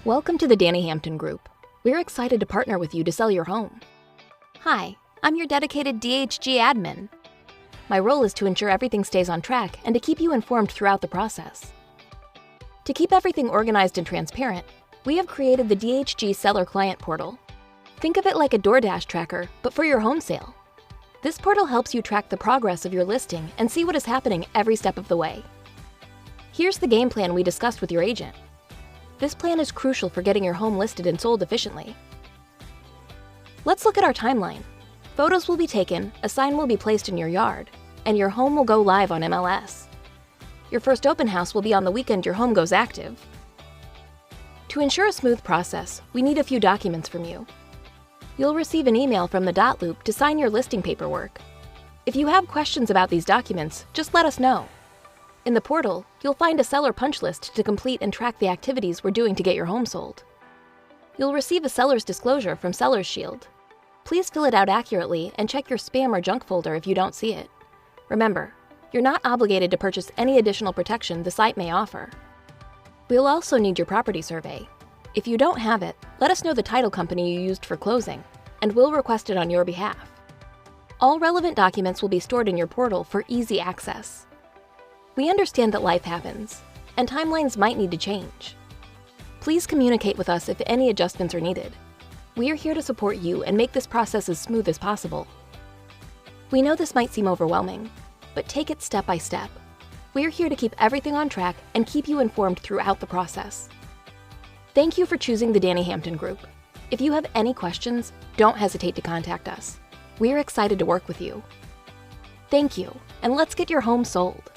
Welcome to the Dani Hampton Group. We're excited to partner with you to sell your home. Hi, I'm your dedicated DHG admin. My role is to ensure everything stays on track and to keep you informed throughout the process. To keep everything organized and transparent, we have created the DHG Seller Client Portal. Think of it like a DoorDash tracker, but for your home sale. This portal helps you track the progress of your listing and see what is happening every step of the way. Here's the game plan we discussed with your agent. This plan is crucial for getting your home listed and sold efficiently. Let's look at our timeline. Photos will be taken, a sign will be placed in your yard, and your home will go live on MLS. Your first open house will be on the weekend your home goes active. To ensure a smooth process, we need a few documents from you. You'll receive an email from the dot loop to sign your listing paperwork. If you have questions about these documents, just let us know. In the portal, you'll find a seller punch list to complete and track the activities we're doing to get your home sold. You'll receive a seller's disclosure from Seller's Shield. Please fill it out accurately and check your spam or junk folder if you don't see it. Remember, you're not obligated to purchase any additional protection the site may offer. We'll also need your property survey. If you don't have it, let us know the title company you used for closing, and we'll request it on your behalf. All relevant documents will be stored in your portal for easy access. We understand that life happens, and timelines might need to change. Please communicate with us if any adjustments are needed. We are here to support you and make this process as smooth as possible. We know this might seem overwhelming, but take it step by step. We're here to keep everything on track and keep you informed throughout the process. Thank you for choosing the Dani Hampton Group. If you have any questions, don't hesitate to contact us. We're excited to work with you. Thank you, and let's get your home sold.